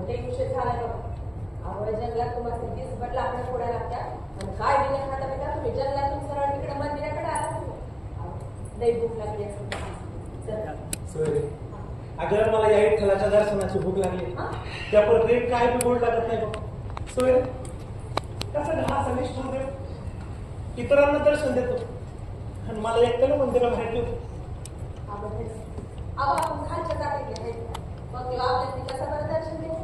ते विषय झाला बघा. आवड जंगलात तुम्हाला 20 लाकडं फोडायला लागतात आणि काय बिना खाता बिना तुम्ही जंगलातून सरळ तिकडे मंदिराकडे आला. लई भूक लागली असेल. अगं मला या विठ्ठलाच्या दर्शनाची भूक लागली. त्या परत काय बी गोड लागत नाही बघ. सोय कसं हा सनिष्ठ होते इतरांना दर्शन देतो आणि मला एकट्याला मंदिरा माहिती होतं. आपण खालच्या जाते मग तेव्हा आपल्याला कसं बरं दर्शन देतो.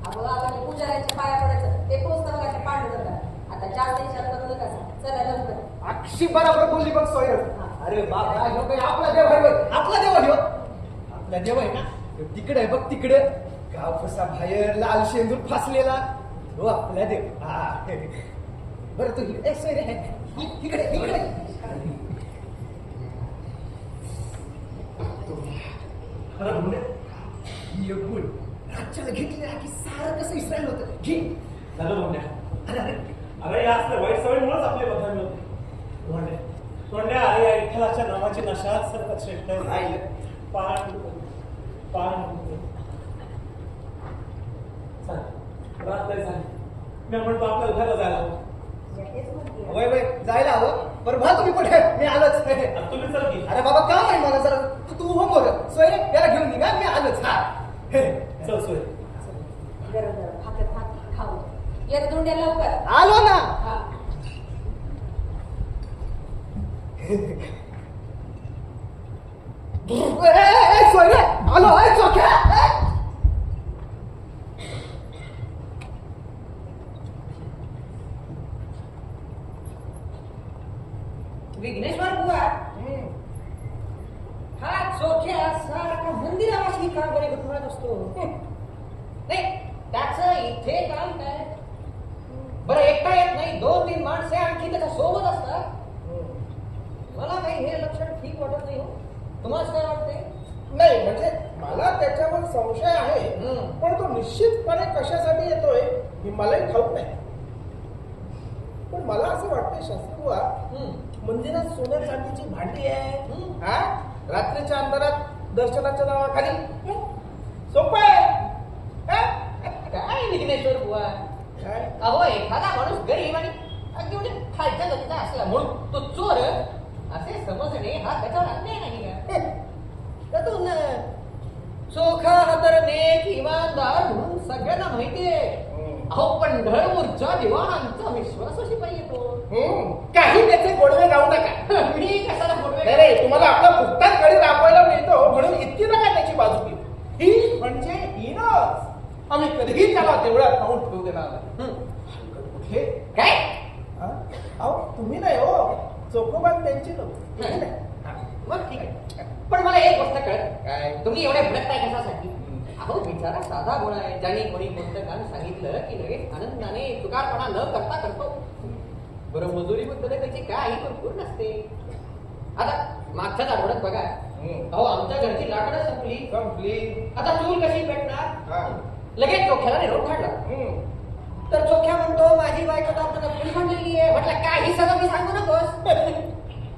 अगं आपण पुजाऱ्यांच्या पाया पडायचं ते पोचतं बघा ते पांडू करतात. आता जास्त विचार करू नका. चला लवकर. अक्षी बरोबर बोलली बघ सोय. अरे बाप आपला देव आहे. आपला देव आहे. आपला देव आहे ना तिकडे आहे बघ तिकडे गाव कसा बाहेर लाल शेंदूर फासलेला हो आपला देव. बरं तू इकडे इकडे राज्याला घेतले की सारं कसं इसरायल होतं घे झालं म्हणण्या. अरे अरे अरे या असल्या वाईट सवयीमुळेच आपले बदनामी होते. म्हणणे तोंड्या अरे या विठ्ठलाच्या नावाची नशाच सरकत श्रेष्ठ राहिले. पान रात नाही झाली. मी म्हणतो आपल्याला घराला जायला हवं. वय वय जायला हवं. बरं भा तुम्ही कुठे मी आलोच. तुम्ही चल की. अरे बाबा काम आहे मला जरा तू हो मोर सोय याला घेऊन निघा मी आलोच. हा चल सोय. गरम गरम हातात खाऊ येत दोंड्या लवकर. आलो ना. सोय आलो चोख्या. विघ्नेश्वर बुवा हा चोख्या सारखा मंदिरावाशी का बरे गुंतवत असतो. नाही त्याचं इथे काम काय. बरं एकटा येत नाही 2-3 माणसे आणखी त्याच्या सोबत असतात. मला काही हे लक्षण ठीक वाटत नाही. हो तुम्हाला काय वाटते. नाही म्हणजे मला त्याच्यावर संशय आहे पण तो निश्चितपणे कशासाठी येतोय हे मलाही ठाऊक नाही. पण मला असं वाटतंय शास्त्रीबुवा मंदिरात सोन्या चांदीची भांडी आहे. हा रात्रीच्या अंधारात दर्शनाच्या नावाखाली सोपं आहे. काय विघ्नेश्वर बुवा काय अहो एखादा माणूस गरीब आणि अगदी म्हणजे खालच्या जातीचा असला म्हणून तो चोर असे समजणे हा त्याच्यावर अन्याय नाही का. त्यातून चोखा तर नेक इमानदार म्हणून सगळ्यांना माहिती आहे. अहो पंढरपूरच्या दिवाणांचा विश्वासाशी पाहिजे तो. काही त्याचे गोडवे गाऊ नका. मी कशाला बोलवे. नाही तुम्हाला आपला फुकटात गडी राबवायला मिळतो म्हणून इतकी नका त्याची बाजू घेऊ. ही म्हणजे हिनच. आम्ही कधीही त्याला देवळात पाहून ठेवू देणार नाही. कुठे काय अहो तुम्ही नाही हो चोखोबान त्यांची लोक. मग ठीक आहे. पण मला एक गोष्ट कळत तुम्ही एवढे भडकताय कशासाठी. अहो बिचारा साधा गुण आहे. ज्याने कोणी कोणतं काम सांगितलं की लगेच आनंदाने चुकारपणा न करता करतो. बरं मजुरीबद्दल त्याची काही भरपूर नसते. आता मागच्याच आठवड्यात बघा अहो आमच्या घरची लाकडं संपली. आता चूल कशी पेटणार. लगेच चोख्याला निरोप काढला. तर चोख्या म्हणतो माझी बायको तर आपल्याला चूल म्हणलेली आहे. म्हटलं काही सगळं मी सांगू नकोस.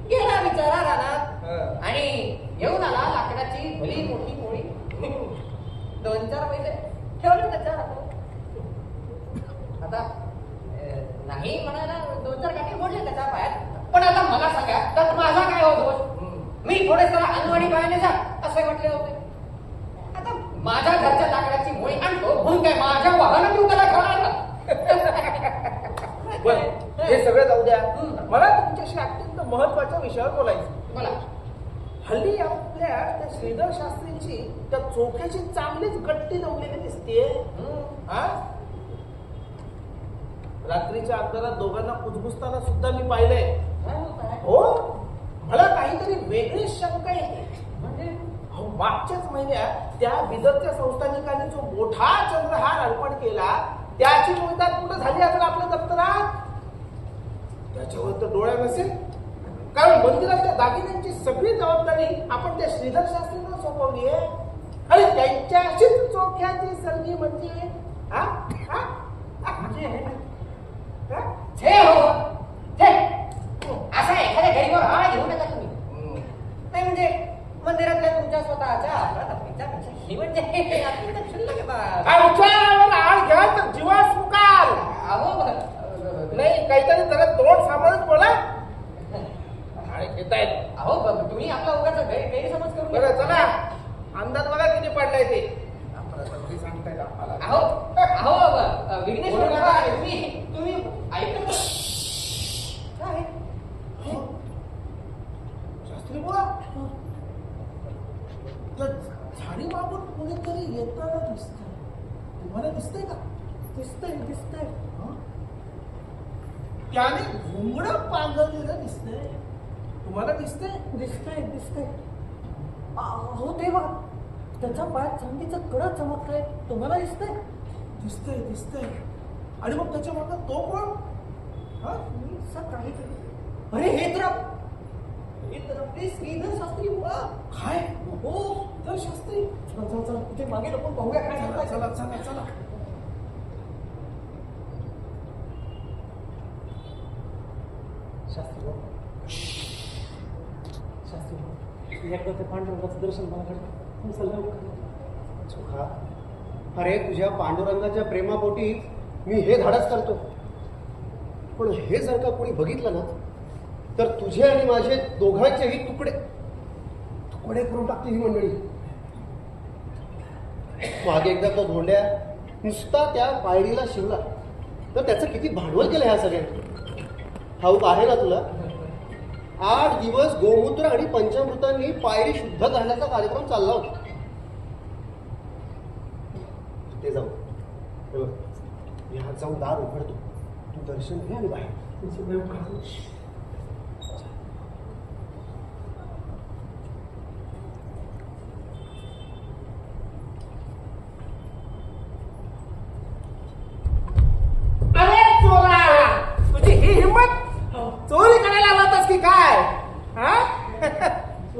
गेला बिचारा रानात आणि येऊन आला लाकडाची भली मोठी पोळी. 2-4 पैसे ठेवले त्याच्या हातात. आता नाही म्हणाला 2-4 काठी मोडले त्याच्या पायात. पण आता मला सांगा तर माझा काय हो दोष. मी थोडे त्याला अंगवाडी पायाने जा असे म्हटले होते. आता माझ्या घरच्या लाकडाची मोळी आणतो म्हणून काय माझ्या वाहनात येऊन त्याला खाणार का. हे सगळं जाऊ द्या. मला तुमच्याशी अत्यंत महत्वाच्या विषयावर बोलायचं. मला हल्ली आपल्या त्या श्रीधर शास्त्रींची त्या चोख्याची चांगलीच गट्टी जमलेली दिसते. रात्रीच्या अंधारात दोघांना कुजबुजताना सुद्धा मी पाहिलंय. हो मला काहीतरी वेगळी शंका येते. म्हणजे मागच्याच महिन्यात त्या बिदरच्या संस्थानिकांनी जो मोठा चंद्रहार अर्पण केला त्याची मोहितात कुठं झाली असेल आपल्या दप्तरात. त्याच्यावर तर डोळ्या नसेल कारण मंदिराच्या दागिन्यांची सगळी जबाबदारी आपण त्या श्रीधर शास्त्रींना सोपवली आहे. आणि त्यांच्याशीच चोख्याची संधी म्हणजे असा एखाद्या गरीबावर आळा घेऊ नका तुम्ही. नाही म्हणजे मंदिरातल्या तुमच्या स्वतःच्या आपल्या तपकीच्या पेक्षा ही म्हणजे अत्यंत क्षुल्लक आहे बा. बोलाल तर जीवास मुकाल. अहो नाही काहीतरी जरा तोंड सांभाळून बोला. आणि घेतायत. अहो तुम्ही आपला उगाच गैरसमज करून बरं चला अंदाज बघा किती पडलाय ते. सांगतायत आम्हाला. अहो विघ्नेश्वर काका, तुम्ही ऐकत काय शास्त्री बुवा त्या झाडी मागून कोणीतरी येताना दिसतंय. तुम्हाला दिसतंय का? दिसतंय. त्याने घुंगडं पांघरलेलं दिसतंय. तुम्हाला दिसतंय. अहो ते बघा, त्याचा पायात चांदीचं कडं चमकतंय. तुम्हाला दिसतंय. आणि मग त्याच्या मागं तो कोण? काही अरे हे तर आपले श्रीधर शास्त्री बुवा. काय? हो तर शास्त्री चला तिथे मागे लपून पाहूया काय सांगताय. चला. शास्त्री एकदा ते पांडुरंगाचं दर्शन मला घडलं. सुखा, अरे तुझ्या पांडुरंगाच्या प्रेमापोटी मी हे धाडस करतो. पण हे जर का कोणी बघितलं ना तर तुझे आणि माझे दोघांचेही तुकडे करून टाकते ही मंडळी. मागे एकदा तो धोंड्या नुसता त्या पायरीला शिवला तर त्याचं किती भांडवल केलं ह्या सगळ्यांनी. ठाऊक आहे ना तुला? 8 दिवस गोमूत्र आणि पंचामृतांनी पायरी शुद्ध करण्याचा कार्यक्रम चालला होता. ते जाऊ मी हात जाऊन दार उघडतो. तू दर्शन घे आणि बाहेर. अरे चोरा, तुझी ही हिंमत चोरी करायला आला होतास की काय?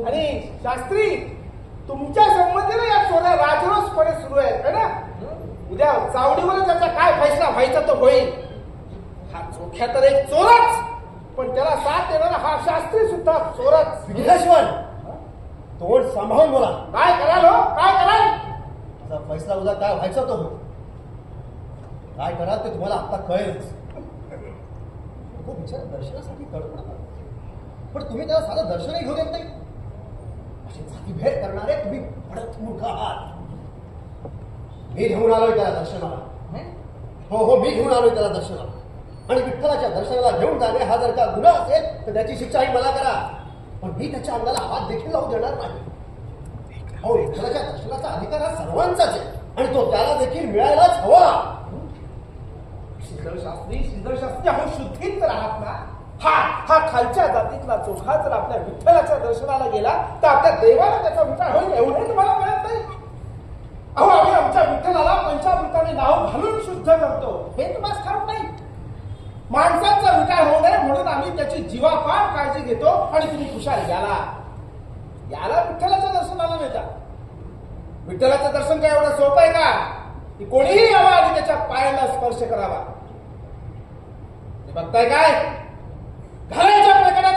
आणि शास्त्री तुमच्या संमतीने या चोऱ्या राजरोसपणे सुरू आहेत है ना? उद्या चावडीवर त्याचा काय फैसला व्हायचा तो होईल. हा चोख्या तर एक चोरच, पण त्याला साथ देणारा हा शास्त्री सुद्धा चोरच. विघ्नेश्वर, तोंड सांभाळून बोला. काय कराल हो? काय कराल? माझा फैसला उद्या काय व्हायचा तो हो. काय कराल ते तुम्हाला आता कळेलच. तो बिचारा दर्शनासाठी तडफडत, पण तुम्ही त्याला साधं दर्शनही घेऊ देत नाही. अशी जातीभेद करणारे तुम्ही पडत मूर्ख आहात. मी घेऊन आलोय त्याला दर्शनाला. हो मी घेऊन आलोय त्याला दर्शनाला. आणि विठ्ठलाच्या दर्शनाला घेऊन जाणे हा जर का गुन्हा असेल तर त्याची शिक्षाही मला करा. पण मी त्याच्या अंगाला हात देखील लावू देणार नाही. हो, विठ्ठलाच्या दर्शनाचा अधिकार हा सर्वांचाच आहे आणि तो त्याला देखील मिळायलाच हवा. श्रीधर शास्त्री अहो शुद्धीत तर आहात ना? हा खालच्या जातीतला चोखा जर आपल्या विठ्ठलाच्या दर्शनाला गेला तर आपल्या देवाला त्याचा विचार होईल एवढे तुम्हाला कळत नाही? अहो आम्ही आमच्या विठ्ठलाला पंचामृताने नाव घालून शुद्ध करतो हे तुम्हाला ठाऊक नाही. माणसांचा विचार होऊ नये म्हणून आम्ही त्याची जीवापाड काळजी घेतो आणि तुम्ही खुशाल याला विठ्ठलाच्या दर्शनाला नेता. विठ्ठलाचं दर्शन काय एवढं सोपं आहे का? की कोणीही यावं आणि त्याच्या पायाला स्पर्श करावा. बघताय काय? घराच्या प्रकारात